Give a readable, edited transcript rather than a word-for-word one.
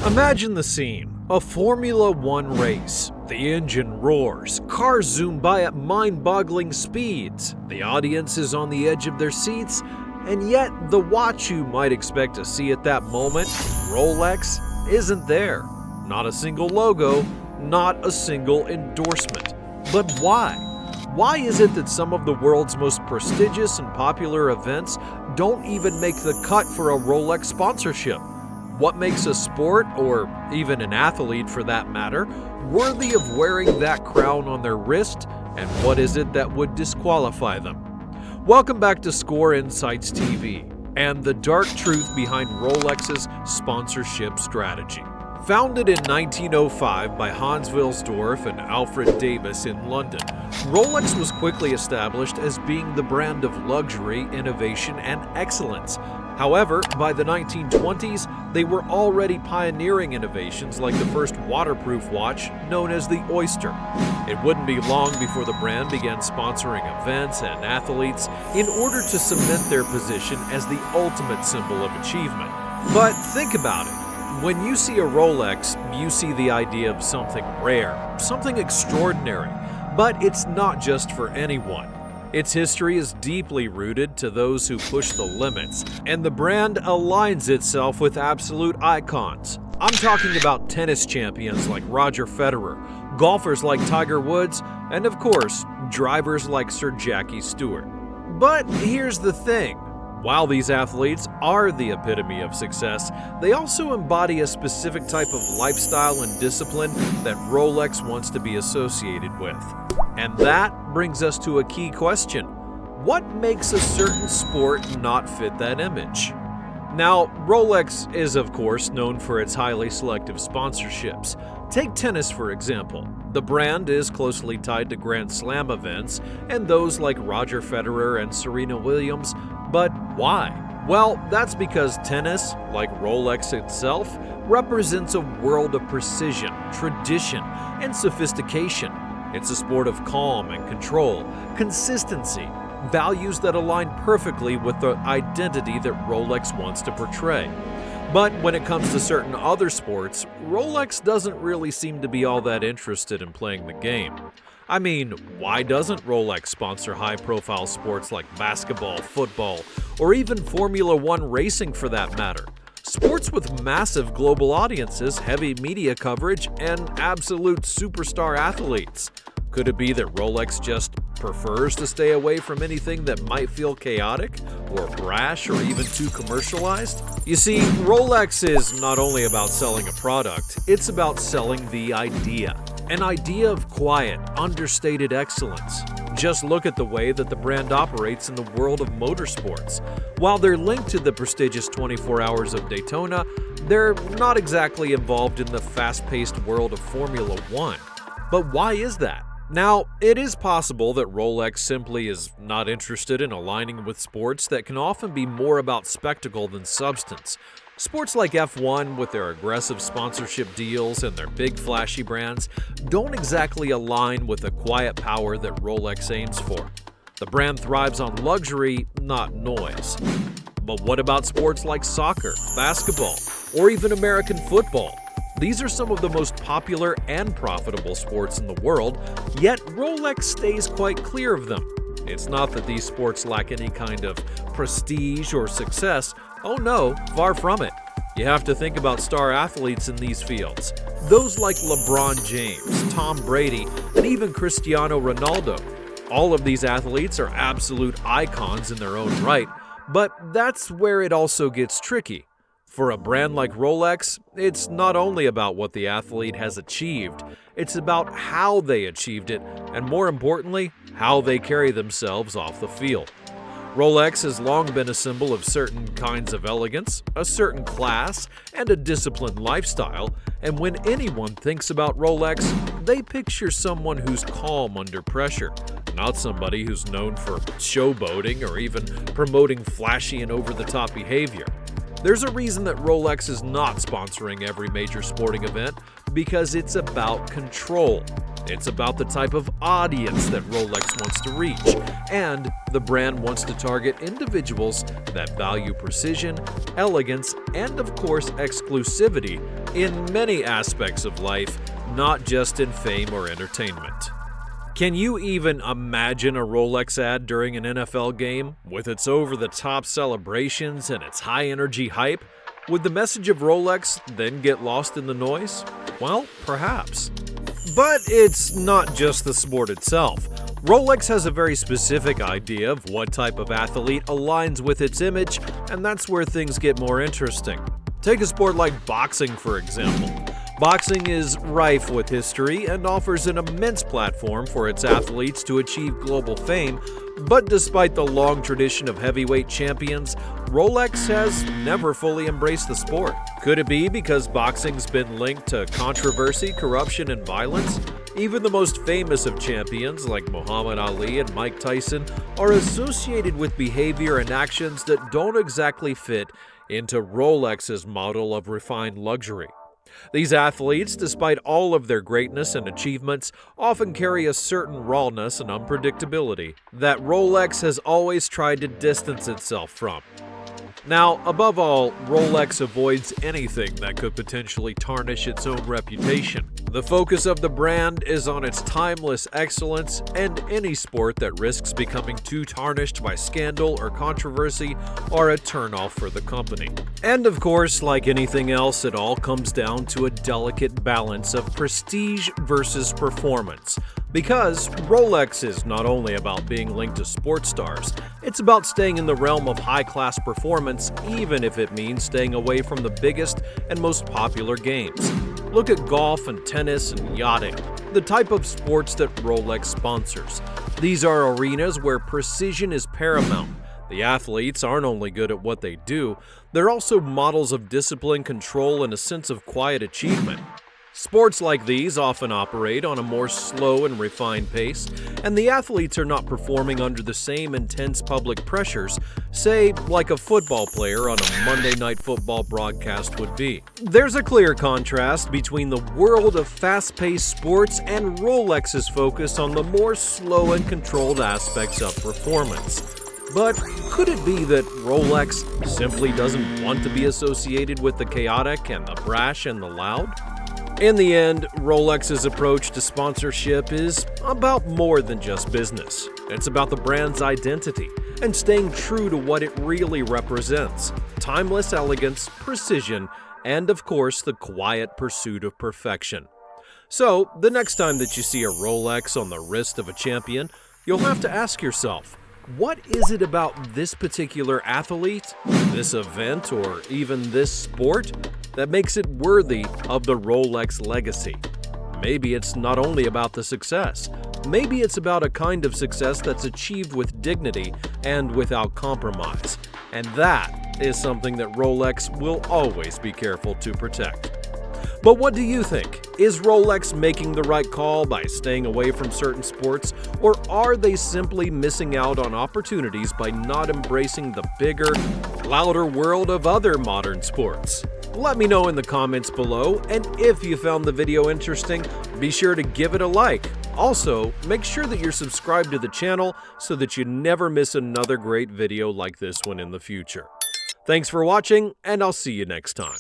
Imagine the scene. A Formula One race. The engine roars, cars zoom by at mind-boggling speeds, the audience is on the edge of their seats, and yet the watch you might expect to see at that moment, Rolex, isn't there. Not a single logo, not a single endorsement. But why? Why is it that some of the world's most prestigious and popular events don't even make the cut for a Rolex sponsorship? What makes a sport, or even an athlete for that matter, worthy of wearing that crown on their wrist, and what is it that would disqualify them? Welcome back to Score Insights TV and the dark truth behind Rolex's sponsorship strategy. Founded in 1905 by Hans Wilsdorf and Alfred Davis in London, Rolex was quickly established as being the brand of luxury, innovation, and excellence. However, by the 1920s, they were already pioneering innovations like the first waterproof watch known as the Oyster. It wouldn't be long before the brand began sponsoring events and athletes in order to cement their position as the ultimate symbol of achievement. But think about it. When you see a Rolex, you see the idea of something rare, something extraordinary. But it's not just for anyone. Its history is deeply rooted to those who push the limits, and the brand aligns itself with absolute icons. I'm talking about tennis champions like Roger Federer, golfers like Tiger Woods, and of course, drivers like Sir Jackie Stewart. But here's the thing. While these athletes are the epitome of success, they also embody a specific type of lifestyle and discipline that Rolex wants to be associated with. And that brings us to a key question. What makes a certain sport not fit that image? Now, Rolex is of course known for its highly selective sponsorships. Take tennis for example. The brand is closely tied to Grand Slam events and those like Roger Federer and Serena Williams. But why? Well, that's because tennis, like Rolex itself, represents a world of precision, tradition, and sophistication. It's a sport of calm and control, consistency, values that align perfectly with the identity that Rolex wants to portray. But when it comes to certain other sports, Rolex doesn't really seem to be all that interested in playing the game. I mean, why doesn't Rolex sponsor high-profile sports like basketball, football, or even Formula One racing for that matter? Sports with massive global audiences, heavy media coverage, and absolute superstar athletes. Could it be that Rolex just prefers to stay away from anything that might feel chaotic, or brash, or even too commercialized? You see, Rolex is not only about selling a product, it's about selling the idea. An idea of quiet, understated excellence. Just look at the way that the brand operates in the world of motorsports. While they're linked to the prestigious 24 Hours of Daytona, they're not exactly involved in the fast-paced world of Formula One. But why is that? Now, it is possible that Rolex simply is not interested in aligning with sports that can often be more about spectacle than substance. Sports like F1, with their aggressive sponsorship deals and their big flashy brands, don't exactly align with the quiet power that Rolex aims for. The brand thrives on luxury, not noise. But what about sports like soccer, basketball, or even American football? These are some of the most popular and profitable sports in the world, yet Rolex stays quite clear of them. It's not that these sports lack any kind of prestige or success. Oh no, far from it. You have to think about star athletes in these fields. Those like LeBron James, Tom Brady, and even Cristiano Ronaldo. All of these athletes are absolute icons in their own right, but that's where it also gets tricky. For a brand like Rolex, it's not only about what the athlete has achieved, it's about how they achieved it, and more importantly, how they carry themselves off the field. Rolex has long been a symbol of certain kinds of elegance, a certain class, and a disciplined lifestyle, and when anyone thinks about Rolex, they picture someone who's calm under pressure, not somebody who's known for showboating or even promoting flashy and over-the-top behavior. There's a reason that Rolex is not sponsoring every major sporting event, because it's about control. It's about the type of audience that Rolex wants to reach, and the brand wants to target individuals that value precision, elegance, and of course exclusivity in many aspects of life, not just in fame or entertainment. Can you even imagine a Rolex ad during an NFL game with its over-the-top celebrations and its high-energy hype? Would the message of Rolex then get lost in the noise? Well, perhaps. But it's not just the sport itself. Rolex has a very specific idea of what type of athlete aligns with its image, and that's where things get more interesting. Take a sport like boxing, for example. Boxing is rife with history and offers an immense platform for its athletes to achieve global fame, but despite the long tradition of heavyweight champions, Rolex has never fully embraced the sport. Could it be because boxing's been linked to controversy, corruption, and violence? Even the most famous of champions, like Muhammad Ali and Mike Tyson, are associated with behavior and actions that don't exactly fit into Rolex's model of refined luxury. These athletes, despite all of their greatness and achievements, often carry a certain rawness and unpredictability that Rolex has always tried to distance itself from. Now, above all, Rolex avoids anything that could potentially tarnish its own reputation. The focus of the brand is on its timeless excellence, and any sport that risks becoming too tarnished by scandal or controversy are a turnoff for the company. And of course, like anything else, it all comes down to a delicate balance of prestige versus performance. Because Rolex is not only about being linked to sports stars, it's about staying in the realm of high-class performance, even if it means staying away from the biggest and most popular games. Look at golf and tennis and yachting, the type of sports that Rolex sponsors. These are arenas where precision is paramount. The athletes aren't only good at what they do, they're also models of discipline, control, and a sense of quiet achievement. Sports like these often operate on a more slow and refined pace, and the athletes are not performing under the same intense public pressures, say, like a football player on a Monday Night Football broadcast would be. There's a clear contrast between the world of fast-paced sports and Rolex's focus on the more slow and controlled aspects of performance. But could it be that Rolex simply doesn't want to be associated with the chaotic and the brash and the loud? In the end, Rolex's approach to sponsorship is about more than just business. It's about the brand's identity and staying true to what it really represents: timeless elegance, precision, and of course, the quiet pursuit of perfection. So, the next time that you see a Rolex on the wrist of a champion, you'll have to ask yourself, what is it about this particular athlete, this event, or even this sport that makes it worthy of the Rolex legacy? Maybe it's not only about the success. Maybe it's about a kind of success that's achieved with dignity and without compromise. And that is something that Rolex will always be careful to protect. But what do you think? Is Rolex making the right call by staying away from certain sports, or are they simply missing out on opportunities by not embracing the bigger, louder world of other modern sports? Let me know in the comments below, and if you found the video interesting, be sure to give it a like. Also, make sure that you're subscribed to the channel so that you never miss another great video like this one in the future. Thanks for watching, and I'll see you next time.